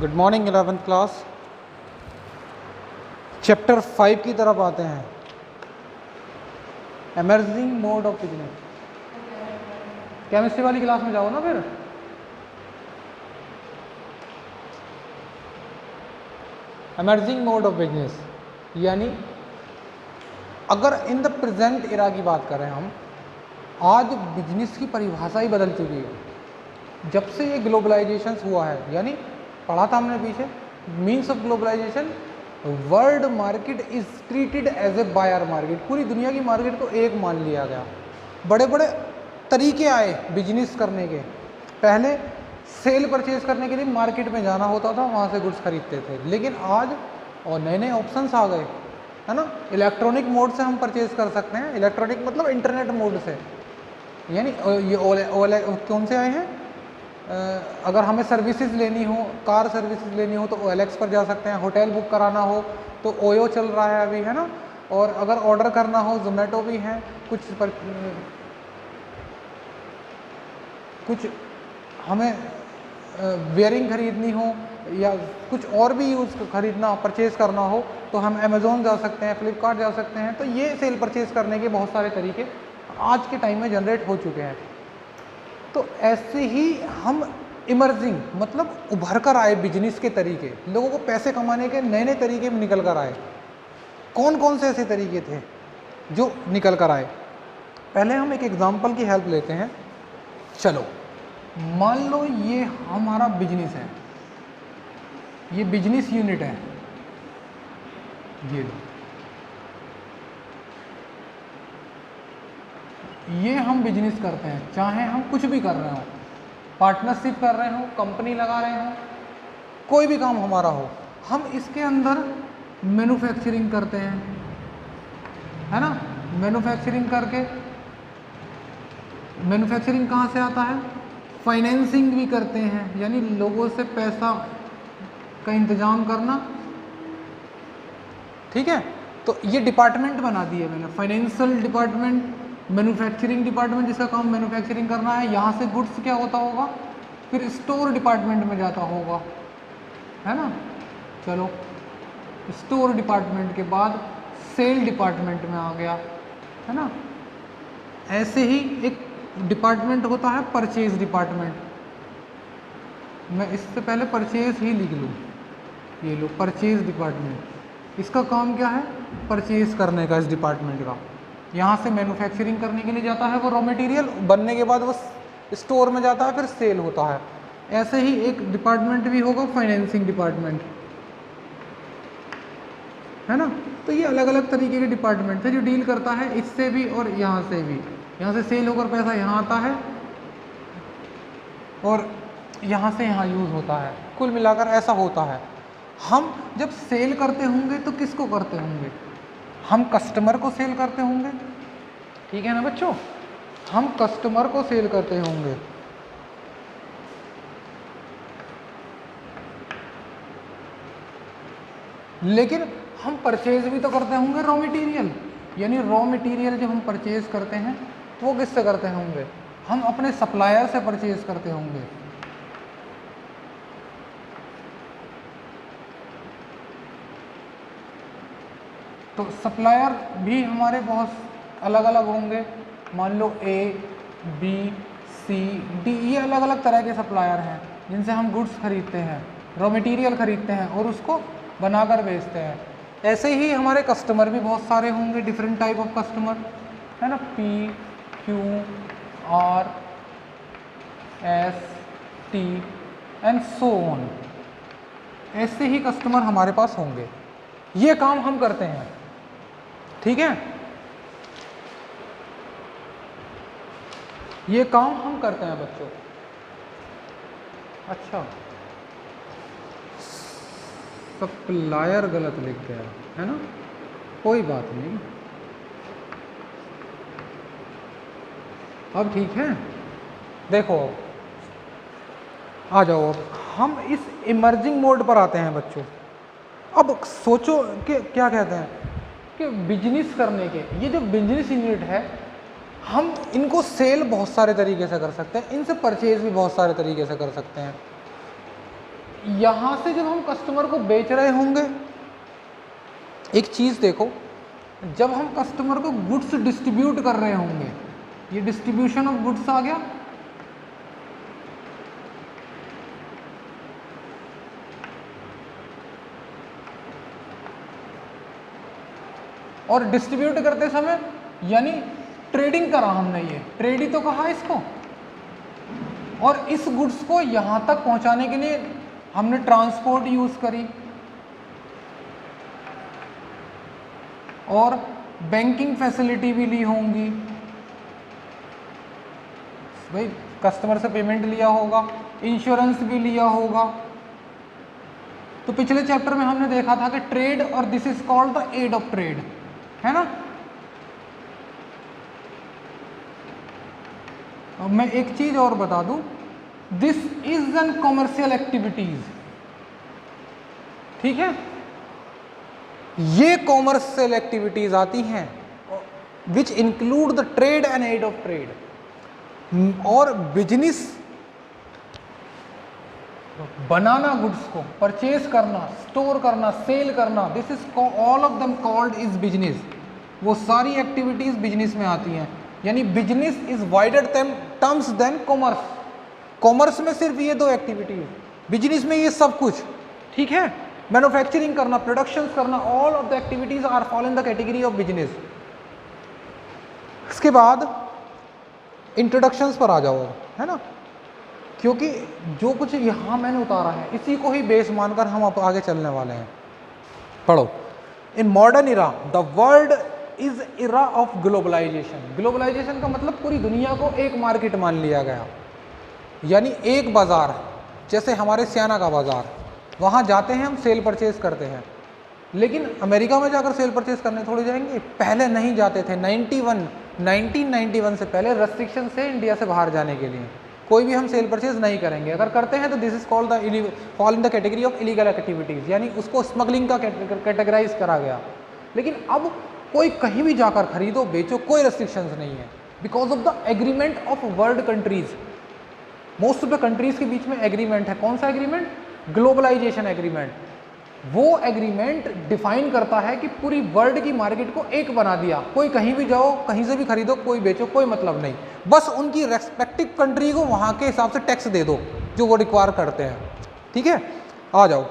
Good morning 11th class. Chapter 5 की तरफ आते हैं, emerging mode of business. Chemistry वाली क्लास में जाओ ना फिर। एमर्जिंग मोड ऑफ बिजनेस यानी अगर इन द प्रेजेंट इरा की बात करें हम, आज बिजनेस की परिभाषा ही बदल चुकी है जब से ये ग्लोबलाइजेशन हुआ है। यानी पढ़ा था हमने पीछे, means of globalization, world market is treated as a buyer market. पूरी दुनिया की मार्केट को एक मान लिया गया। बड़े बड़े तरीके आए बिजनेस करने के। पहले सेल परचेज करने के लिए मार्केट में जाना होता था, वहाँ से गुड्स खरीदते थे, लेकिन आज और नए नए ऑप्शंस आ गए, है ना। इलेक्ट्रॉनिक मोड से हम परचेज कर सकते हैं। इलेक्ट्रॉनिक मतलब इंटरनेट मोड से, यानी ये कौन से आए हैं। अगर हमें सर्विसेज लेनी हो, कार सर्विसेज लेनी हो तो OLX पर जा सकते हैं। होटल बुक कराना हो तो ओयो चल रहा है अभी, है ना। और अगर ऑर्डर करना हो जोमेटो भी है। कुछ हमें वेयरिंग खरीदनी हो या कुछ और भी यूज़ खरीदना, परचेज़ करना हो तो हम अमेज़ोन जा सकते हैं, फ्लिपकार्ट जा सकते हैं। तो ये सेल परचेज़ करने के बहुत सारे तरीके आज के टाइम में जनरेट हो चुके हैं। तो ऐसे ही हम इमर्जिंग मतलब उभर कर आए बिजनेस के तरीके, लोगों को पैसे कमाने के नए नए तरीके निकल कर आए। कौन कौन से ऐसे तरीके थे जो निकल कर आए? पहले हम एक एग्जांपल की हेल्प लेते हैं। चलो मान लो ये हमारा बिजनेस है, ये बिजनेस यूनिट है, ये लो, ये हम बिजनेस करते हैं। चाहे हम कुछ भी कर रहे हो, पार्टनरशिप कर रहे हो, कंपनी लगा रहे हो, कोई भी काम हमारा हो, हम इसके अंदर मैन्युफैक्चरिंग करते हैं, है ना। मैन्युफैक्चरिंग करके, मैन्युफैक्चरिंग कहाँ से आता है? फाइनेंसिंग भी करते हैं, यानी लोगों से पैसा का इंतजाम करना, ठीक है। तो ये डिपार्टमेंट बना दिए मैंने, फाइनेंशियल डिपार्टमेंट, मैन्युफैक्चरिंग डिपार्टमेंट जिसका काम मैन्युफैक्चरिंग करना है। यहाँ से गुड्स क्या होता होगा, फिर स्टोर डिपार्टमेंट में जाता होगा, है ना। चलो स्टोर डिपार्टमेंट के बाद सेल डिपार्टमेंट में आ गया, है ना। ऐसे ही एक डिपार्टमेंट होता है परचेज डिपार्टमेंट। मैं इससे पहले परचेज ही लिख लूँ, ये लो परचेज डिपार्टमेंट। इसका काम क्या है? परचेज करने का, इस डिपार्टमेंट का। यहाँ से मैन्युफैक्चरिंग करने के लिए जाता है वो रॉ मटेरियल, बनने के बाद वो स्टोर में जाता है, फिर सेल होता है। ऐसे ही एक डिपार्टमेंट भी होगा फाइनेंसिंग डिपार्टमेंट, है ना। तो ये अलग अलग तरीके के डिपार्टमेंट है जो डील करता है इससे भी और यहाँ से भी। यहाँ से सेल होकर पैसा यहाँ आता है और यहाँ से यहाँ यूज़ होता है। कुल मिलाकर ऐसा होता है। हम जब सेल करते होंगे तो किसको करते होंगे? हम कस्टमर को सेल करते होंगे, ठीक है ना बच्चों। हम कस्टमर को सेल करते होंगे, लेकिन हम परचेज भी तो करते होंगे रॉ मटेरियल। यानी रॉ मटेरियल जो हम परचेज करते हैं वो किससे करते होंगे? हम अपने सप्लायर से परचेज करते होंगे। तो सप्लायर भी हमारे बहुत अलग अलग होंगे। मान लो A, B, C, D, ये अलग अलग तरह के सप्लायर हैं जिनसे हम गुड्स खरीदते हैं, रॉ मटेरियल खरीदते हैं और उसको बनाकर बेचते हैं। ऐसे ही हमारे कस्टमर भी बहुत सारे होंगे, डिफरेंट टाइप ऑफ कस्टमर, है ना। P, Q, R, S, T and so on. ऐसे ही कस्टमर हमारे पास होंगे। ये काम हम करते हैं, ठीक है। ये काम हम करते हैं बच्चों। अच्छा, सप्लायर गलत लिख गया, है ना, कोई बात नहीं, अब ठीक है। देखो आ जाओ, अब हम इस इमर्जिंग मोड पर आते हैं बच्चों। अब सोचो कि क्या कहते हैं कि बिजनेस करने के ये जो बिजनेस यूनिट है, हम इनको सेल बहुत सारे तरीके से कर सकते हैं, इनसे परचेज भी बहुत सारे तरीके से कर सकते हैं। यहाँ से जब हम कस्टमर को बेच रहे होंगे, एक चीज़ देखो, जब हम कस्टमर को गुड्स डिस्ट्रीब्यूट कर रहे होंगे, ये डिस्ट्रीब्यूशन ऑफ गुड्स आ गया, और डिस्ट्रीब्यूट करते समय यानी ट्रेडिंग करा हमने, ये ट्रेड ही तो कहा इसको, और इस गुड्स को यहाँ तक पहुँचाने के लिए हमने ट्रांसपोर्ट यूज़ करी, और बैंकिंग फैसिलिटी भी ली होंगी, भाई कस्टमर से पेमेंट लिया होगा, इंश्योरेंस भी लिया होगा। तो पिछले चैप्टर में हमने देखा था कि ट्रेड, और this is called the aid of trade, है ना। अब मैं एक चीज और बता दूं, this is an commercial activities, ठीक है, ये कॉमर्शियल एक्टिविटीज आती हैं which include the trade and aid of trade. और बिजनेस बनाना, गुड्स को परचेज करना, स्टोर करना, सेल करना, this is all of them called is business. वो सारी एक्टिविटीज बिजनेस में आती हैं, यानी business is wider terms than commerce. Commerce में सिर्फ ये दो एक्टिविटीज, बिजनेस में ये सब कुछ, ठीक है। मैन्युफैक्चरिंग करना, प्रोडक्शन करना, all of the activities are fall in the category of business. इसके बाद इंट्रोडक्शंस पर आ जाओ, है ना, क्योंकि जो कुछ यहाँ मैंने उतारा है इसी को ही बेस मानकर हम अब आगे चलने वाले हैं। पढ़ो, in modern era the world is era of globalization. Globalization का मतलब पूरी दुनिया को एक मार्केट मान लिया गया, यानी एक बाजार, जैसे हमारे सियाना का बाजार, वहाँ जाते हैं हम, सेल परचेज करते हैं, लेकिन अमेरिका में जाकर सेल परचेज करने थोड़ी जाएंगे, पहले नहीं जाते थे। 1991 से पहले रेस्ट्रिक्शन से इंडिया से बाहर जाने के लिए कोई भी हम सेल परचेज नहीं करेंगे, अगर करते हैं तो this is called the fall in the category of illegal activities, यानी उसको स्मगलिंग का कैटेगराइज करा गया। लेकिन अब कोई कहीं भी जाकर खरीदो बेचो, कोई रेस्ट्रिक्शंस नहीं है, because of the agreement of world countries. Most of the countries के बीच में एग्रीमेंट है, कौन सा एग्रीमेंट? Globalization agreement. वो एग्रीमेंट डिफाइन करता है कि पूरी वर्ल्ड की मार्केट को एक बना दिया, कोई कहीं भी जाओ, कहीं से भी खरीदो, कोई बेचो, कोई मतलब नहीं, बस उनकी रेस्पेक्टिव कंट्री को वहाँ के हिसाब से टैक्स दे दो जो वो रिक्वायर करते हैं, ठीक है। आ जाओ,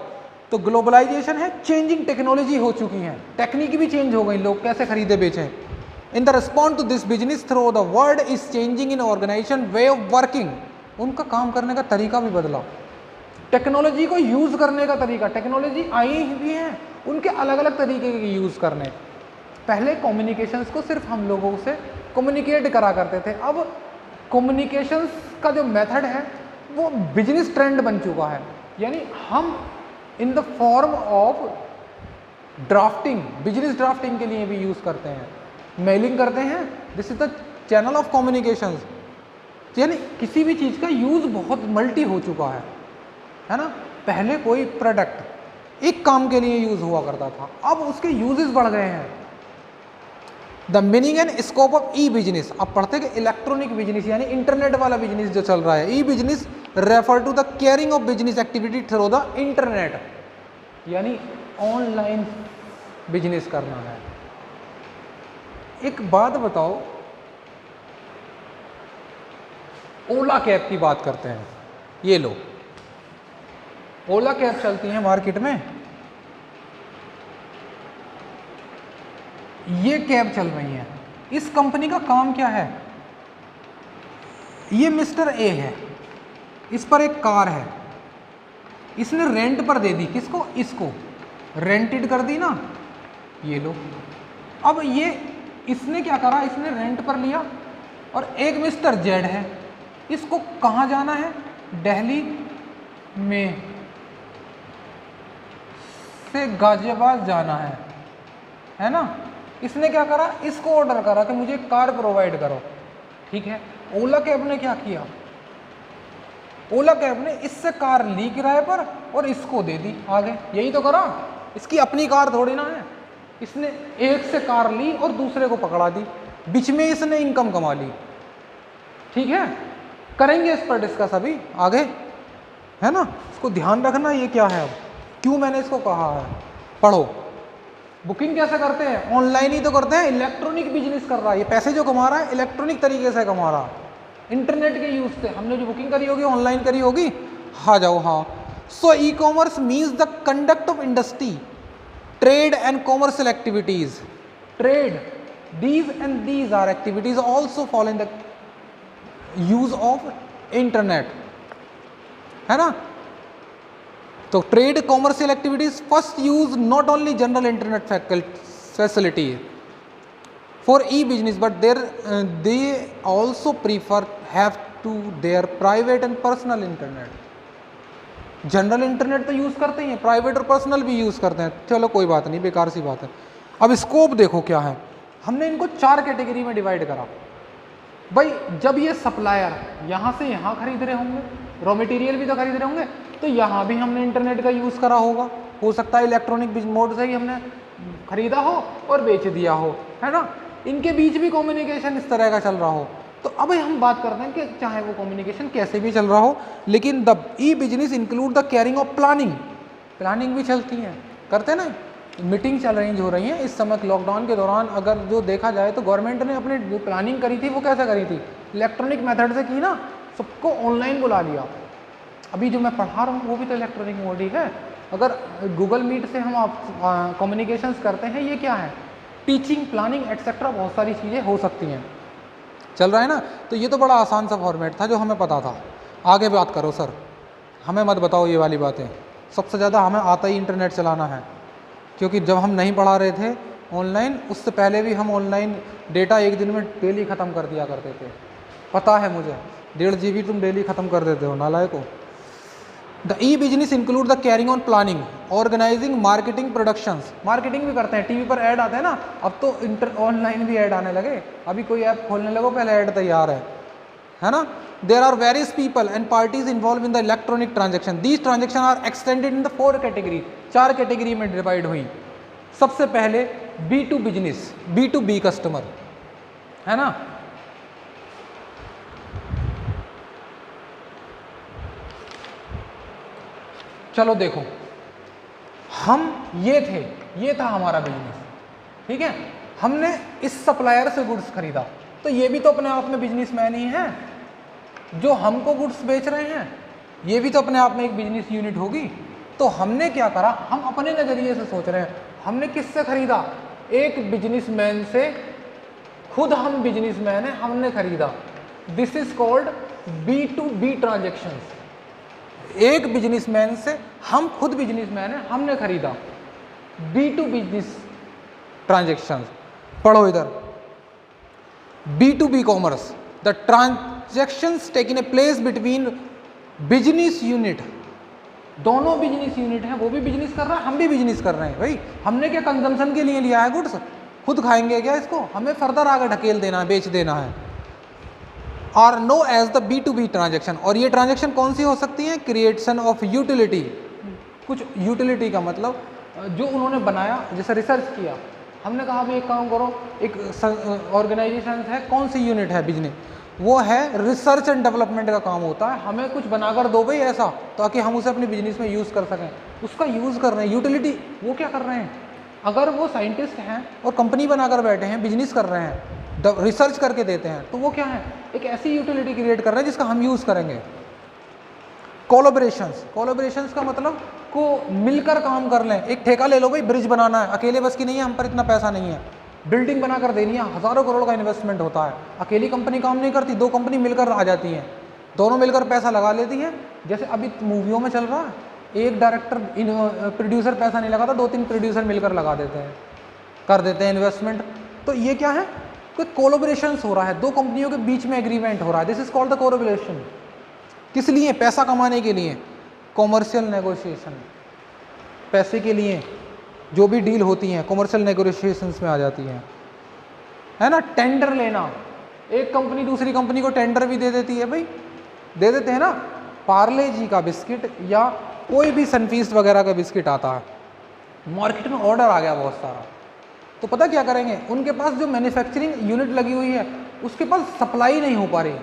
तो ग्लोबलाइजेशन है, चेंजिंग टेक्नोलॉजी हो चुकी है, टेक्निक भी चेंज हो गई, लोग कैसे खरीदे बेचें। In the response to this business through the world is changing in organization way of working. उनका काम करने का तरीका भी बदला, टेक्नोलॉजी को यूज़ करने का तरीका, टेक्नोलॉजी आई भी है, उनके अलग अलग तरीके के यूज़ करने। पहले कम्युनिकेशंस को सिर्फ हम लोगों से कम्युनिकेट करा करते थे, अब कम्युनिकेशंस का जो मेथड है वो बिजनेस ट्रेंड बन चुका है, यानी हम in the form of drafting, business drafting के लिए भी यूज़ करते हैं, मेलिंग करते हैं, this is the channel of communications. यानी किसी भी चीज़ का यूज़ बहुत मल्टी हो चुका है ना। पहले कोई प्रोडक्ट एक काम के लिए यूज़ हुआ करता था, अब उसके यूजेस बढ़ गए हैं। The meaning and scope of e business, अब पढ़ते कि इलेक्ट्रॉनिक बिजनेस यानी इंटरनेट वाला बिजनेस जो चल रहा है, e business refer to the carrying of business activity through the internet, यानी ऑनलाइन बिजनेस करना है। एक बात बताओ, ओला कैब की बात करते हैं, ये लो ओला कैब चलती है मार्केट में, ये कैब चल रही है, इस कंपनी का काम क्या है? ये मिस्टर ए है, इस पर एक कार है, इसने रेंट पर दे दी, किसको? इसको रेंटेड कर दी ना, ये लो। अब ये इसने क्या करा, इसने रेंट पर लिया, और एक मिस्टर जेड है, इसको कहाँ जाना है? दिल्ली में से गाजियाबाद जाना है ना। इसने क्या करा, इसको ऑर्डर करा कि मुझे कार प्रोवाइड करो, ठीक है। ओला कैब ने क्या किया, ओला कैब ने इससे कार ली किराए पर और इसको दे दी आगे, यही तो करा, इसकी अपनी कार थोड़ी ना है, इसने एक से कार ली और दूसरे को पकड़ा दी, बीच में इसने इनकम कमा ली, ठीक है। करेंगे इस पर डिस्कस अभी आगे। है ना, इसको ध्यान रखना ये क्या है, अब क्यों मैंने इसको कहा है। पढ़ो, बुकिंग कैसे करते हैं, ऑनलाइन ही तो करते हैं, इलेक्ट्रॉनिक बिजनेस कर रहा है, ये पैसे जो कमा रहा है इलेक्ट्रॉनिक तरीके से कमा रहा है, इंटरनेट के यूज से। हमने जो बुकिंग करी होगी ऑनलाइन करी होगी। हाँ जाओ, हाँ। So e commerce means the conduct of industry, trade and commercial activities. Trade, these and these are activities also fall in the use of internet, है ना। तो trade commercial activities first use not only general internet facility for e business but they also prefer have to their private and personal internet. General internet तो use करते ही हैं, private और personal भी use करते हैं। चलो कोई बात नहीं, बेकार सी बात है। अब स्कोप देखो क्या है, हमने इनको 4 कैटेगरी में डिवाइड करा। भाई जब ये सप्लायर यहाँ से यहाँ खरीद रहे होंगे, रॉ मटेरियल भी तो खरीद रहे होंगे, तो यहाँ भी हमने इंटरनेट का यूज़ करा होगा। हो सकता है इलेक्ट्रॉनिक मोड से ही हमने खरीदा हो और बेच दिया हो, है ना। इनके बीच भी कम्युनिकेशन इस तरह का चल रहा हो। तो अब हम बात करते हैं कि चाहे वो कम्युनिकेशन कैसे भी चल रहा हो, लेकिन the e business include the carrying of planning. Planning भी चलती है, करते ना। मीटिंग्स अरेंज हो रही हैं इस समय लॉकडाउन के दौरान। अगर जो देखा जाए तो गवर्नमेंट ने अपनी जो प्लानिंग करी थी वो कैसे करी थी, इलेक्ट्रॉनिक मेथड से की ना, सबको ऑनलाइन बुला लिया। अभी जो मैं पढ़ा रहा हूँ वो भी तो इलेक्ट्रॉनिक मोड ही है। अगर गूगल मीट से हम आप कम्युनिकेशंस करते हैं, ये क्या है, टीचिंग, प्लानिंग एटसेट्रा, बहुत सारी चीज़ें हो सकती हैं। चल रहा है ना। तो ये तो बड़ा आसान सा फॉर्मेट था जो हमें पता था। आगे बात करो सर, हमें मत बताओ ये वाली बातें। सबसे ज़्यादा हमें आता ही इंटरनेट चलाना है, क्योंकि जब हम नहीं पढ़ा रहे थे ऑनलाइन, उससे पहले भी हम ऑनलाइन डेटा एक दिन में डेली ख़त्म कर दिया करते थे। पता है मुझे, 1.5 GB तुम डेली ख़त्म कर देते हो, नालायको। The e business include the carrying on planning, organizing, marketing, productions. Marketing भी करते हैं, टीवी पर ऐड आते हैं ना, अब तो ऑनलाइन भी ऐड आने लगे। अभी कोई ऐप खोलने लगो, पहले ऐड तैयार है ना। There are various people and parties involve in the electronic transaction. These transaction are extended in the 4 category, 4 category में डिवाइड हुई। सबसे पहले B2 बिजनेस, B2B कस्टमर, है ना। चलो देखो, हम ये था हमारा बिजनेस, ठीक है। हमने इस सप्लायर से गुड्स खरीदा, तो ये भी तो अपने आप में बिजनेसमैन ही है। जो हमको गुड्स बेच रहे हैं ये भी तो अपने आप में एक बिजनेस यूनिट होगी। तो हमने क्या करा, हम अपने नज़रिए से सोच रहे हैं, हमने किससे खरीदा, एक बिजनेसमैन से। खुद हम बिजनेसमैन हैं, हमने खरीदा। This is called B2B transactions. एक बिजनेसमैन से, हम खुद बिजनेसमैन हैं, हमने खरीदा। B2 business transactions. पढ़ो इधर, B2B commerce, the transactions taken A place between business unit. दोनों बिजनेस यूनिट हैं, वो भी बिजनेस कर रहा है, हम भी बिजनेस कर रहे हैं। भाई हमने क्या कंजम्पशन के लिए लिया है गुड्स, खुद खाएंगे क्या इसको, हमें फर्दर आगे ढकेल देना है, बेच देना है। Are known as the B2B transaction. और ये ट्रांजेक्शन कौन सी हो सकती है, क्रिएशन ऑफ यूटिलिटी। कुछ यूटिलिटी का मतलब जो उन्होंने बनाया, जैसे रिसर्च किया, हमने कहा भाई एक काम करो, एक ऑर्गेनाइजेशन है, कौन सी यूनिट है बिजनेस, वो है रिसर्च एंड डेवलपमेंट का काम होता है। हमें कुछ बनाकर दो भाई ऐसा, ताकि हम उसे अपने बिजनेस में यूज़ कर सकें। उसका यूज़ कर रहे हैं, यूटिलिटी। वो क्या कर रहे हैं, अगर वो साइंटिस्ट हैं और कंपनी बनाकर बैठे हैं, बिजनेस कर रहे हैं, रिसर्च करके देते हैं, तो वो क्या है, एक ऐसी यूटिलिटी क्रिएट कर रहे हैं जिसका हम यूज़ करेंगे। कोलैबोरेशंस, कोलैबोरेशंस का मतलब को मिलकर काम कर लें। एक ठेका ले लो भाई, ब्रिज बनाना है, अकेले बस की नहीं है, हम पर इतना पैसा नहीं है, बिल्डिंग बनाकर देनी है, हज़ारों करोड़ का इन्वेस्टमेंट होता है। अकेली कंपनी काम नहीं करती, 2 कंपनी मिलकर आ जाती हैं, दोनों मिलकर पैसा लगा लेती हैं। जैसे अभी मूवियों में चल रहा है, एक डायरेक्टर प्रोड्यूसर पैसा नहीं लगाता, 2-3 प्रोड्यूसर मिलकर लगा देते हैं, कर देते हैं इन्वेस्टमेंट। तो ये क्या है, कोई कोलैबोरेशन हो रहा है, 2 कंपनियों के बीच में एग्रीमेंट हो रहा है। This is called the collaboration. किस लिए, पैसा कमाने के लिए, कॉमर्शियल नेगोशिएशन, पैसे के लिए जो भी डील होती हैं कॉमर्शियल नेगोशिएशंस में आ जाती हैं, है ना। टेंडर लेना, एक कंपनी दूसरी कंपनी को टेंडर भी दे देती है, भाई दे देते हैं ना। पार्ले जी का बिस्किट या कोई भी सनफीस्ट वगैरह का बिस्किट आता है, मार्केट में ऑर्डर आ गया बहुत सारा, तो पता क्या करेंगे, उनके पास जो मैन्युफैक्चरिंग यूनिट लगी हुई है उसके पास सप्लाई नहीं हो पा रही,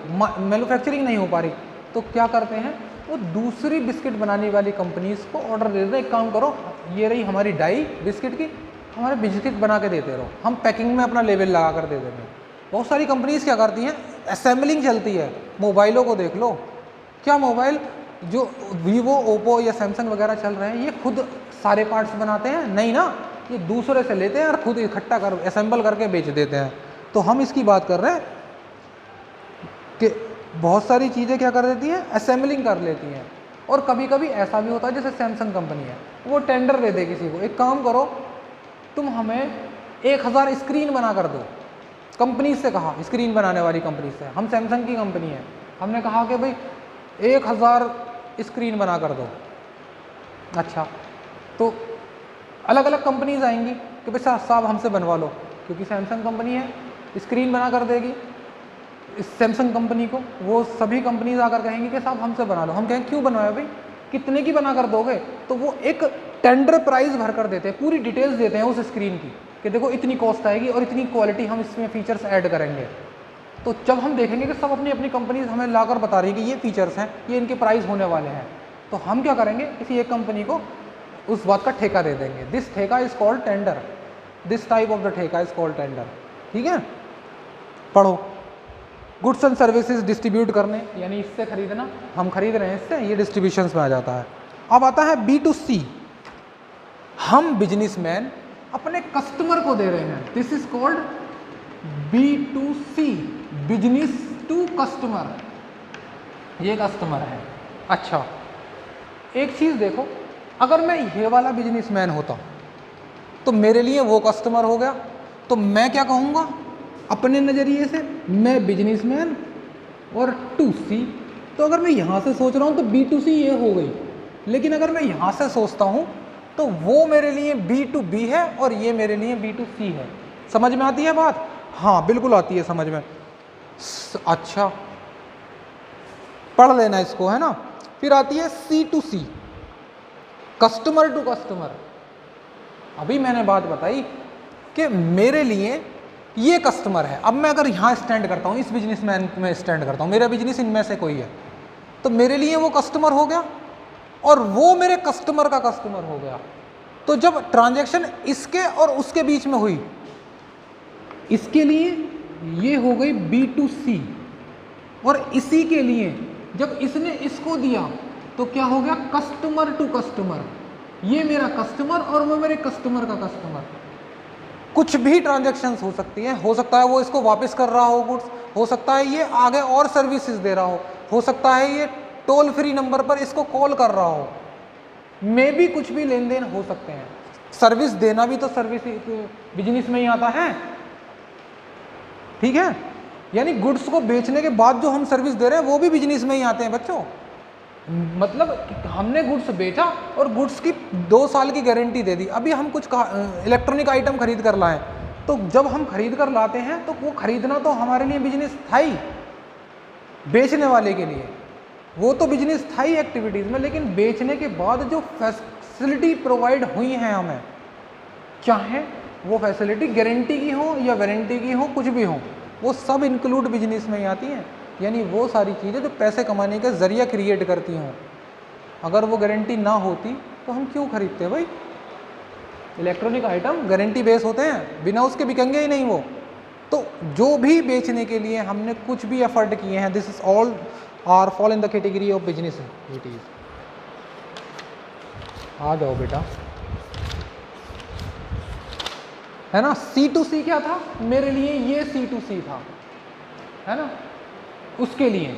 मैन्युफैक्चरिंग नहीं हो पा रही, तो क्या करते हैं, वो दूसरी बिस्किट बनाने वाली कंपनीज को ऑर्डर दे देते हैं, एक काम करो, ये रही हमारी डाई बिस्किट की, हमारे बिस्किट बना के देते रहो, हम पैकिंग में अपना लेबल लगा कर दे देंगे। बहुत सारी कंपनीज क्या करती हैं, असेंबलिंग चलती है। मोबाइलों को देख लो, क्या मोबाइल जो वीवो, ओप्पो या सैमसंग वगैरह चल रहे हैं, ये खुद सारे पार्ट्स बनाते हैं? नहीं ना, ये दूसरे से लेते हैं और खुद इकट्ठा कर असेंबल करके बेच देते हैं। तो हम इसकी बात कर रहे हैं कि बहुत सारी चीज़ें क्या कर देती हैं, असेंबलिंग कर लेती हैं। और कभी कभी ऐसा भी होता है, जैसे सैमसंग कंपनी है, वो टेंडर दे दे किसी को, एक काम करो तुम हमें 1000 स्क्रीन बना कर दो। कंपनी से कहा, स्क्रीन बनाने वाली कंपनी से, हम सैमसंग की कंपनी है, हमने कहा कि भाई 1000 स्क्रीन बना कर दो। अच्छा, तो अलग अलग कंपनीज आएंगी कि भाई साहब हमसे बनवा लो, क्योंकि सैमसंग कंपनी है, स्क्रीन बना कर देगी इस सैमसंग कंपनी को। वो सभी कंपनीज आकर कहेंगी कि साहब हमसे बना लो। हम कहें क्यों बनवाया भाई, कितने की बना कर दोगे? तो वो एक टेंडर प्राइस भर कर देते हैं, पूरी डिटेल्स देते हैं उस स्क्रीन की कि देखो इतनी कॉस्ट आएगी और इतनी क्वालिटी हम इसमें फीचर्स ऐड करेंगे। तो जब हम देखेंगे कि सब अपनी अपनी कंपनीज हमें लाकर बता रही है कि ये फीचर्स हैं, ये इनके प्राइस होने वाले हैं, तो हम क्या करेंगे, किसी एक कंपनी को उस बात का ठेका दे देंगे। दिस ठेका is called tender, this type of the ठेका इज कॉल्ड टेंडर। ठीक है, पढ़ो। गुड्स एंड सर्विसेज डिस्ट्रीब्यूट करने, यानी इससे खरीदना, हम खरीद रहे हैं इससे, ये डिस्ट्रीब्यूशंस में आ जाता है। अब आता है B2C, हम बिजनेसमैन अपने कस्टमर को दे रहे हैं, this is called B2C, business to customer, ये कस्टमर है। अच्छा, एक चीज़ देखो, अगर मैं ये वाला बिजनेसमैन होता तो मेरे लिए वो कस्टमर हो गया, तो मैं क्या कहूँगा अपने नज़रिए से, मैं बिजनेसमैन और 2C। तो अगर मैं यहाँ से सोच रहा हूँ तो B2C ये हो गई, लेकिन अगर मैं यहाँ से सोचता हूँ तो वो मेरे लिए B2B है और ये मेरे लिए B2C है। समझ में आती है बात? हाँ बिल्कुल आती है समझ में। अच्छा, पढ़ लेना इसको, है ना। फिर आती है C2C, कस्टमर टू कस्टमर। अभी मैंने बात बताई कि मेरे लिए ये कस्टमर है। अब मैं अगर यहाँ स्टैंड करता हूँ, इस बिजनेसमैन में स्टैंड करता हूँ, मेरा बिजनेस इनमें से कोई है, तो मेरे लिए वो कस्टमर हो गया और वो मेरे कस्टमर का कस्टमर हो गया। तो जब ट्रांजैक्शन इसके और उसके बीच में हुई, इसके लिए ये हो गई B2C, और इसी के लिए जब इसने इसको दिया तो क्या हो गया, कस्टमर टू कस्टमर। ये मेरा कस्टमर और वो मेरे कस्टमर का कस्टमर। कुछ भी ट्रांजैक्शंस हो सकती हैं, हो सकता है वो इसको वापस कर रहा हो गुड्स, हो सकता है ये आगे और सर्विसेज दे रहा हो सकता है ये टोल फ्री नंबर पर इसको कॉल कर रहा हो, मे भी कुछ भी लेन देन हो सकते हैं। सर्विस देना भी तो सर्विस बिजनेस में ही आता है, ठीक है। यानी गुड्स को बेचने के बाद जो हम सर्विस दे रहे हैं वो भी बिजनेस में ही आते हैं बच्चों। मतलब हमने गुड्स बेचा और गुड्स की 2 साल की गारंटी दे दी। अभी हम कुछ इलेक्ट्रॉनिक आइटम खरीद कर लाएं, तो जब हम खरीद कर लाते हैं तो वो खरीदना तो हमारे लिए बिजनेस था ही, बेचने वाले के लिए वो तो बिजनेस था ही एक्टिविटीज़ में। लेकिन बेचने के बाद जो फैसिलिटी प्रोवाइड हुई हैं हमें, चाहे वो फैसिलिटी गारंटी की हो या वारंटी की हो, कुछ भी हो, वो सब इंक्लूड बिजनेस में ही आती हैं। यानी वो सारी चीज़ें जो पैसे कमाने का ज़रिया क्रिएट करती हों, अगर वो गारंटी ना होती तो हम क्यों खरीदते भाई। इलेक्ट्रॉनिक आइटम गारंटी बेस होते हैं, बिना उसके बिकेंगे ही नहीं वो। तो जो भी बेचने के लिए हमने कुछ भी एफर्ट किए हैं, this is all are fall in the category of business activities. आ जाओ बेटा, है ना। C2C क्या था मेरे लिए, ये C2C था, है ना। उसके लिए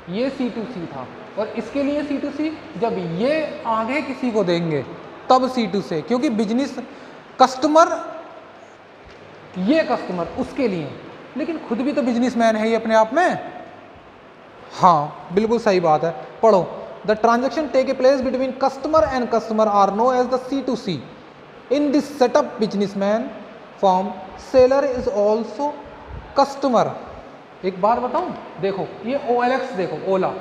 ये C2C था और इसके लिए C2C। जब ये आगे किसी को देंगे तब C2C, क्योंकि बिजनेस कस्टमर, ये कस्टमर उसके लिए, लेकिन खुद भी तो बिजनेसमैन है ही अपने आप में। हाँ बिल्कुल सही बात है, पढ़ो। The transaction take a place between customer and customer are known as the C2C। In this setup businessman form seller is also customer. एक बात बताऊं, देखो ये OLX, देखो ओला,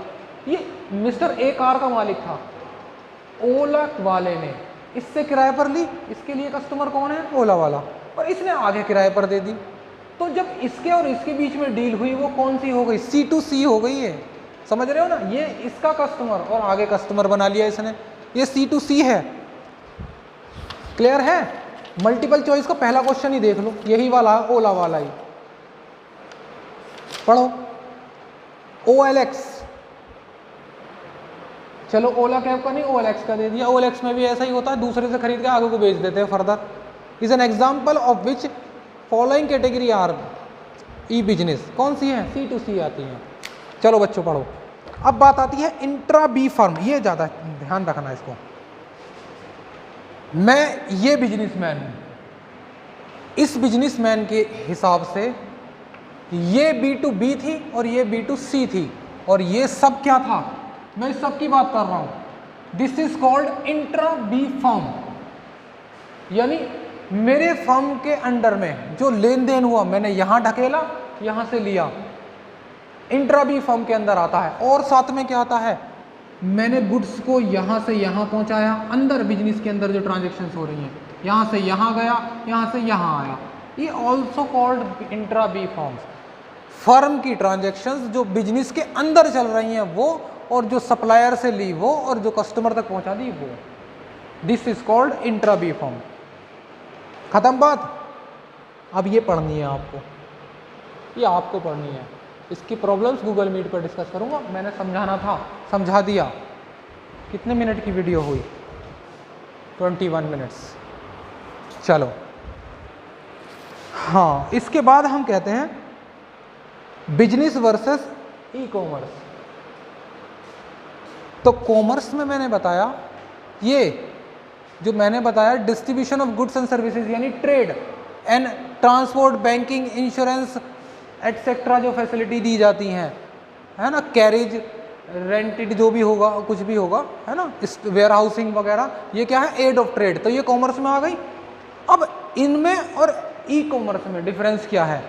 ये मिस्टर ए कार का मालिक था, ओला वाले ने इससे किराए पर ली, इसके लिए कस्टमर कौन है, ओला वाला, और इसने आगे किराए पर दे दी। तो जब इसके और इसके बीच में डील हुई वो कौन सी हो गई, C2C हो गई है। समझ रहे हो ना, ये इसका कस्टमर और आगे कस्टमर बना लिया इसने, ये C2C है। क्लियर है? मल्टीपल चॉइस का पहला क्वेश्चन ही देख लो, यही वाला ओला वाला ही पढ़ो। OLX, चलो ओला कैब का नहीं OLX का दे दिया। OLX में भी ऐसा ही होता है, दूसरे से खरीद के आगे को बेच देते हैं further. Is an example of which following category R E business. कौन सी है? C2C आती है। चलो बच्चों पढ़ो। अब बात आती है इंट्रा बी फर्म, ये ज़्यादा ध्यान रखना इसको। मैं ये बिजनेसमैन हूँ, इस बिजनेसमैन के हिसाब से ये B2B थी और ये B2C थी, और ये सब क्या था, मैं इस सब की बात कर रहा हूँ। This is called intra B firm, यानी मेरे फर्म के अंडर में जो लेन देन हुआ मैंने यहाँ ढकेला, यहाँ से लिया, इंट्रा बी फर्म के अंदर आता है। और साथ में क्या आता है, मैंने गुड्स को यहाँ से यहाँ पहुँचाया, अंदर बिजनेस के अंदर जो ट्रांजेक्शन्स हो रही हैं, यहाँ से यहाँ गया, यहाँ से यहाँ आया, ये also called intra B firms. Firm की ट्रांजेक्शन्स जो बिजनेस के अंदर चल रही हैं वो, और जो सप्लायर से ली वो, और जो कस्टमर तक पहुँचा दी वो, this is called intra B firm. खत्म बात। अब ये पढ़नी है आपको, ये आपको पढ़नी है। इसकी प्रॉब्लम्स गूगल मीट पर डिस्कस करूंगा, मैंने समझाना था समझा दिया। कितने मिनट की वीडियो हुई? 21 मिनट्स। चलो हाँ, इसके बाद हम कहते हैं बिजनेस वर्सेस ई कॉमर्स। तो कॉमर्स में मैंने बताया, ये जो मैंने बताया distribution of goods and services यानी trade and transport, banking, insurance etcetera जो फैसिलिटी दी जाती हैं, है ना, कैरेज, रेंटेड जो भी होगा, कुछ भी होगा, है ना, वेयर हाउसिंग वगैरह, ये क्या है, एड ऑफ ट्रेड। तो ये कॉमर्स में आ गई। अब इनमें और ई कॉमर्स में डिफरेंस क्या है?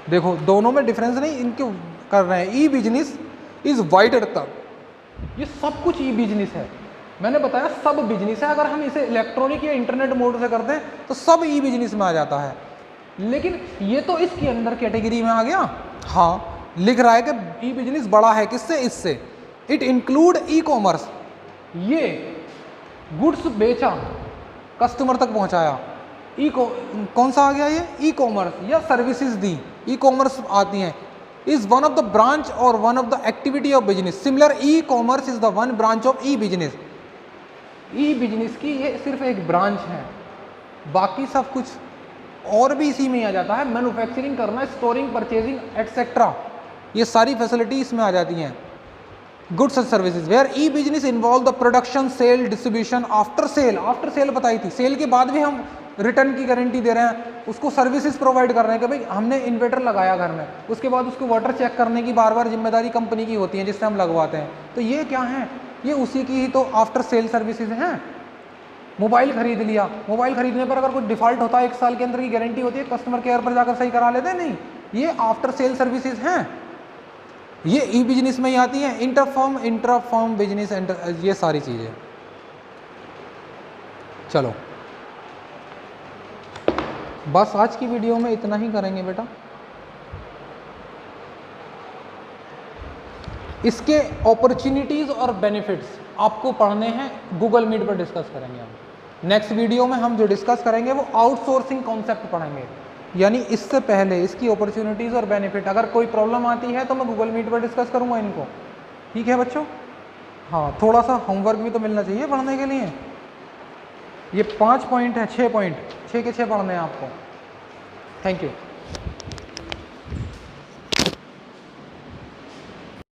देखो दोनों में डिफरेंस नहीं, इनके कर रहे हैं। ई बिजनेस इज वाइडर तक, ये सब कुछ ई बिजनेस है। मैंने बताया सब बिजनेस है। अगर हम इसे इलेक्ट्रॉनिक या इंटरनेट मोड से करते हैं तो सब ई बिजनेस में आ जाता है, लेकिन ये तो इसके अंदर कैटेगरी में आ गया। हाँ, लिख रहा है कि ई बिजनेस बड़ा है, किससे? इससे। इट इंक्लूड ई कॉमर्स, ये गुड्स बेचा, कस्टमर तक पहुंचाया, कौन सा आ गया ये? ई कॉमर्स, या सर्विसेज दी, ई कॉमर्स आती हैं। Is one of the branch और one of the activity of business. Similar e commerce is the one branch of e business. E business की ये सिर्फ एक ब्रांच है, बाकी सब कुछ और भी इसी में आ जाता है। मैन्युफैक्चरिंग करना, स्टोरिंग, परचेजिंग एटसेट्रा, ये सारी फैसिलिटी इसमें आ जाती हैं। Goods and services where e business involve the production, sale, distribution, after sale. After sale बताई थी, सेल के बाद भी हम रिटर्न की गारंटी दे रहे हैं, उसको सर्विसेज प्रोवाइड कर रहे हैं कि भाई हमने इन्वर्टर लगाया घर में, उसके बाद उसको वाटर चेक करने की बार बार जिम्मेदारी कंपनी की होती है जिससे हम लगवाते हैं। तो ये क्या है? ये उसी की ही तो आफ्टर सेल सर्विसेज हैं। मोबाइल खरीद लिया, मोबाइल खरीदने पर अगर कुछ डिफॉल्ट होता है 1 साल के अंदर की गारंटी होती है, कस्टमर केयर पर जाकर सही करा लेते हैं। नहीं, ये आफ्टर सेल सर्विसेज हैं, ये ई बिजनेस में ही आती हैं। इंटरफर्म, इंट्राफर्म बिजनेस, ये सारी चीजें। चलो बस आज की वीडियो में इतना ही करेंगे बेटा। इसके अपॉर्चुनिटीज और बेनिफिट्स आपको पढ़ने हैं, गूगल मीट पर डिस्कस करेंगे हम। नेक्स्ट वीडियो में हम जो डिस्कस करेंगे वो आउटसोर्सिंग कॉन्सेप्ट पढ़ेंगे, यानी इससे पहले इसकी अपॉर्चुनिटीज और बेनिफिट। अगर कोई प्रॉब्लम आती है तो मैं गूगल मीट पर डिस्कस करूंगा इनको। ठीक है बच्चों? हाँ, थोड़ा सा होमवर्क भी तो मिलना चाहिए पढ़ने के लिए। ये 5 पॉइंट है, 6 पॉइंट, 6 के 6 पढ़ने हैं आपको। Thank you.